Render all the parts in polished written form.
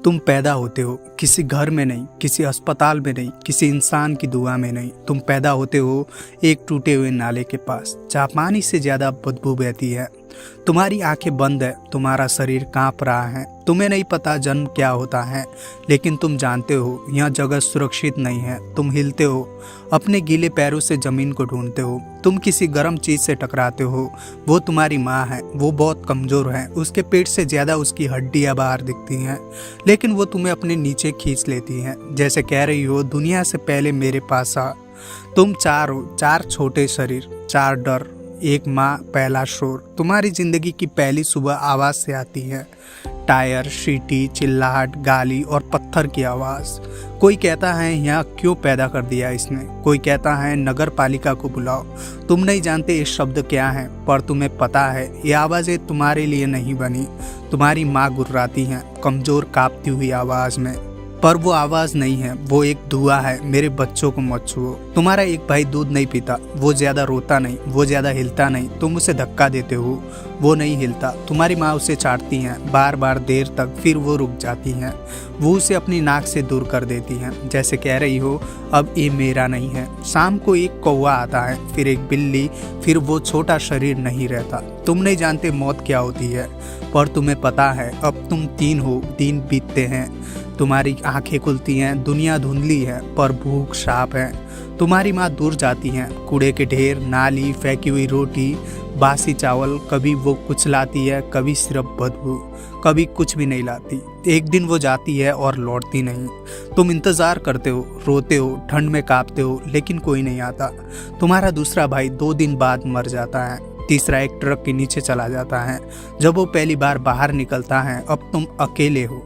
तुम पैदा होते हो किसी घर में नहीं, किसी अस्पताल में नहीं, किसी इंसान की दुआ में नहीं। तुम पैदा होते हो एक टूटे हुए नाले के पास जहाँ पानी से ज़्यादा बदबू बहती है। तुम्हारी आंखें बंद है, तुम्हारा शरीर कांप रहा है। तुम्हें नहीं पता जन्म क्या होता है, लेकिन तुम जानते हो यह जगह सुरक्षित नहीं है। तुम हिलते हो, अपने गीले पैरों से ज़मीन को ढूंढते हो। तुम किसी गर्म चीज़ से टकराते हो। वो तुम्हारी माँ है, वो बहुत कमज़ोर है, उसके पेट से ज़्यादा उसकी हड्डियाँ बाहर दिखती हैं, लेकिन वो तुम्हें अपने नीचे खींच लेती हैं, जैसे कह रही हो दुनिया से पहले मेरे पास आ। तुम चार हो, चार छोटे शरीर, चार डर, एक माँ, पहला शोर। तुम्हारी जिंदगी की पहली सुबह आवाज़ से आती है, टायर, सीटी, चिल्लाहट, गाली और पत्थर की आवाज़। कोई कहता है यहाँ क्यों पैदा कर दिया इसने, कोई कहता है नगर पालिका को बुलाओ। तुम नहीं जानते ये शब्द क्या है, पर तुम्हें पता है ये आवाज़ें तुम्हारे लिए नहीं बनी। तुम्हारी माँ गुर्राती हैं कमज़ोर काँपती हुई आवाज़ में, पर वो आवाज़ नहीं है, वो एक दुआ है, मेरे बच्चों को मत छुओ। तुम्हारा एक भाई दूध नहीं पीता, वो ज़्यादा रोता नहीं, वो ज़्यादा हिलता नहीं। तुम उसे धक्का देते हो, वो नहीं हिलता। तुम्हारी माँ उसे चाटती हैं बार बार देर तक, फिर वो रुक जाती हैं। वो उसे अपनी नाक से दूर कर देती हैं, जैसे कह रही हो अब ये मेरा नहीं है। शाम को एक कौवा आता है, फिर एक बिल्ली, फिर वो छोटा शरीर नहीं रहता। तुम नहीं जानते मौत क्या होती है, पर तुम्हें पता है अब तुम तीन हो, दिन बीतते हैं। तुम्हारी आंखें खुलती हैं, दुनिया धुंधली है, पर भूख साफ है। तुम्हारी माँ दूर जाती हैं, कूड़े के ढेर, नाली, फेंकी हुई रोटी, बासी चावल। कभी वो कुछ लाती है, कभी सिर्फ बदबू, कभी कुछ भी नहीं लाती। एक दिन वो जाती है और लौटती नहीं। तुम इंतज़ार करते हो, रोते हो, ठंड में कांपते हो, लेकिन कोई नहीं आता। तुम्हारा दूसरा भाई 2 दिन बाद मर जाता है, तीसरा एक ट्रक के नीचे चला जाता है। जब वो पहली बार बाहर निकलता है, अब तुम अकेले हो।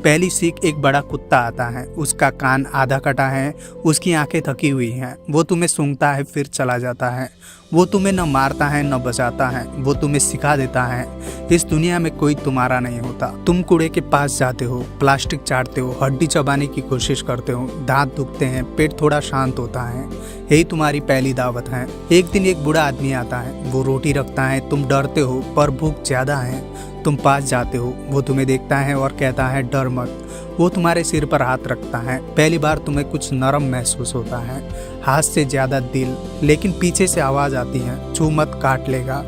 पहली सीख एक बड़ा कुत्ता आता है, उसका कान आधा कटा है, उसकी आंखें थकी हुई हैं। वो तुम्हें सूंघता है फिर चला जाता है। वो तुम्हें न मारता है न बचाता है, वो तुम्हें सिखा देता है इस दुनिया में कोई तुम्हारा नहीं होता। तुम कूड़े के पास जाते हो, प्लास्टिक चाटते हो, हड्डी चबाने की कोशिश करते हो, दांत दुखते हैं, पेट थोड़ा शांत होता है। यही तुम्हारी पहली दावत है। एक दिन एक बूढ़ा आदमी आता है, वो रोटी रखता है। तुम डरते हो, पर भूख ज्यादा है। तुम पास जाते हो, वो तुम्हें देखता है और कहता है डर मत। वो तुम्हारे सिर पर हाथ रखता है। पहली बार तुम्हें कुछ नरम महसूस होता है, हाथ से ज़्यादा दिल। लेकिन पीछे से आवाज़ आती है, छू मत, काट लेगा।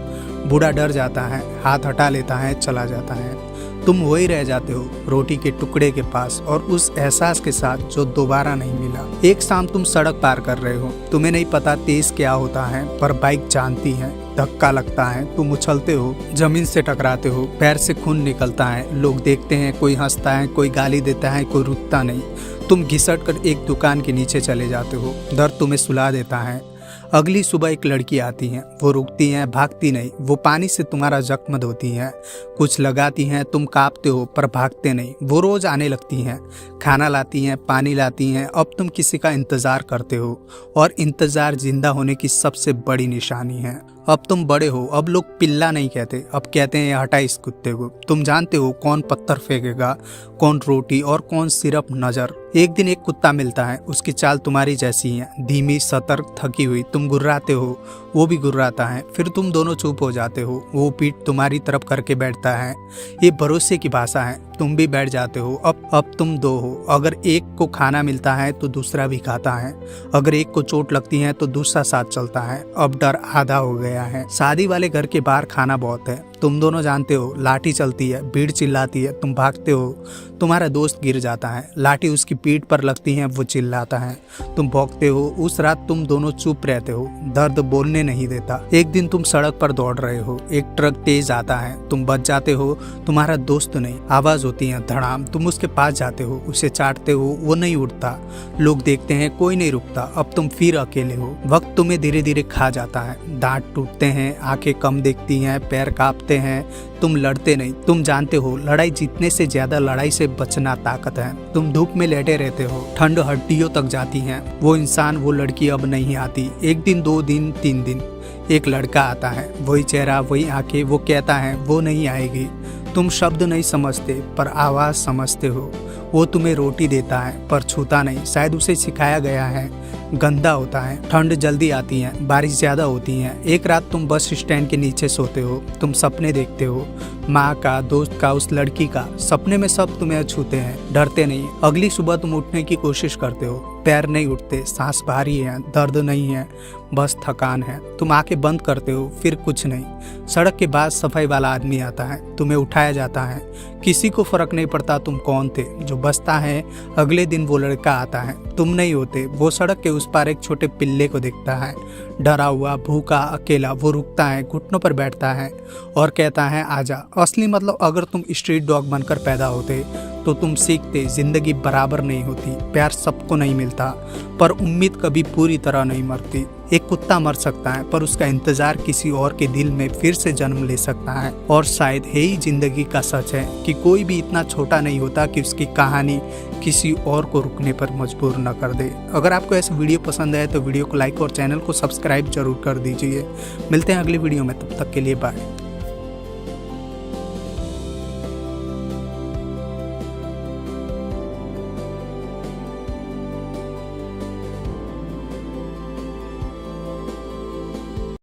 बूढ़ा डर जाता है, हाथ हटा लेता है, चला जाता है। तुम वही रह जाते हो, रोटी के टुकड़े के पास और उस एहसास के साथ जो दोबारा नहीं मिला। एक शाम तुम सड़क पार कर रहे हो, तुम्हें नहीं पता तेज क्या होता है, पर बाइक जानती है। धक्का लगता है, तुम उछलते हो, जमीन से टकराते हो, पैर से खून निकलता है। लोग देखते हैं, कोई हंसता है, कोई गाली देता है, कोई रुकता नहीं। तुम घिसट कर एक दुकान के नीचे चले जाते हो, दर्द तुम्हें सुला देता है। अगली सुबह एक लड़की आती है, वो रुकती हैं, भागती नहीं। वो पानी से तुम्हारा जख्म धोती हैं, कुछ लगाती हैं, तुम कांपते हो पर भागते नहीं। वो रोज आने लगती हैं, खाना लाती हैं, पानी लाती हैं। अब तुम किसी का इंतज़ार करते हो, और इंतज़ार जिंदा होने की सबसे बड़ी निशानी है। अब तुम बड़े हो, अब लोग पिल्ला नहीं कहते, अब कहते हैं हटा इस कुत्ते को। तुम जानते हो कौन पत्थर फेंकेगा, कौन रोटी और कौन सिर्फ नज़र। एक दिन एक कुत्ता मिलता है, उसकी चाल तुम्हारी जैसी है, धीमी, सतर्क, थकी हुई। तुम गुर्राते हो, वो भी गुर्राता है, फिर तुम दोनों चुप हो जाते हो। वो पीठ तुम्हारी तरफ करके बैठता है, ये भरोसे की भाषा है। तुम भी बैठ जाते हो। अब तुम 2 हो, अगर एक को खाना मिलता है तो दूसरा भी खाता है, अगर एक को चोट लगती है तो दूसरा साथ चलता है। अब डर आधा हो गया है। शादी वाले घर के बाहर खाना बहुत है, तुम दोनों जानते हो। लाठी चलती है, भीड़ चिल्लाती है, तुम भागते हो। तुम्हारा दोस्त गिर जाता है, लाठी उसकी पीठ पर लगती है, वो चिल्लाता है, तुम भौंकते हो। उस रात तुम दोनों चुप रहते हो, दर्द बोलने नहीं देता। एक दिन तुम सड़क पर दौड़ रहे हो, एक ट्रक तेज आता है, तुम बच जाते हो। तुम्हारा दोस्त नहीं, आवाज होती है धड़ाम। तुम उसके पास जाते हो, उसे चाटते हो, वो नहीं उठता। लोग देखते हैं, कोई नहीं रुकता। अब तुम फिर अकेले हो। वक्त तुम्हें धीरे धीरे खा जाता है, दांत टूटते हैं, आंखें कम देखती हैं, पैर कांपते हैं। तुम लड़ते नहीं, तुम जानते हो लड़ाई जीतने से ज्यादा लड़ाई से बचना ताकत है। तुम धूप में लेटे रहते हो, ठंड हड्डियों तक जाती है। वो इंसान, वो लड़की अब नहीं आती। एक दिन, 2 दिन, 3 दिन, एक लड़का आता है, वही चेहरा, वही आंखें। वो कहता है वो नहीं आएगी। तुम शब्द नहीं समझते, पर आवाज समझते हो। वो तुम्हें रोटी देता है पर छूता नहीं, शायद उसे सिखाया गया है गंदा होता है। ठंड जल्दी आती है, बारिश ज़्यादा होती है। एक रात तुम बस स्टैंड के नीचे सोते हो, तुम सपने देखते हो, माँ का, दोस्त का, उस लड़की का। सपने में सब तुम्हें छूते हैं, डरते नहीं। अगली सुबह तुम उठने की कोशिश करते हो, पैर नहीं उठते, सांस भारी है, दर्द नहीं है, बस थकान है। तुम आंखें बंद करते हो, फिर कुछ नहीं। सड़क के बाद सफाई वाला आदमी आता है, तुम्हें उठाया जाता है। किसी को फर्क नहीं पड़ता तुम कौन थे। जो बचता है, अगले दिन वो लड़का आता है, तुम नहीं होते। वो सड़क के उस पार एक छोटे पिल्ले को देखता है, डरा हुआ, भूखा, अकेला। वो रुकता है, घुटनों पर बैठता है और कहता है आजा। असली मतलब, अगर तुम स्ट्रीट डॉग बनकर पैदा होते तो तुम सीखते जिंदगी बराबर नहीं होती, प्यार सबको नहीं मिलता, पर उम्मीद कभी पूरी तरह नहीं मरती। एक कुत्ता मर सकता है पर उसका इंतजार किसी और के दिल में फिर से जन्म ले सकता है। और शायद यही जिंदगी का सच है कि कोई भी इतना छोटा नहीं होता कि उसकी कहानी किसी और को रुकने पर मजबूर न कर दे। अगर आपको ऐसा वीडियो पसंद आए तो वीडियो को लाइक और चैनल को सब्सक्राइब जरूर कर दीजिए। मिलते हैं अगली वीडियो में, तब तक के लिए बाय।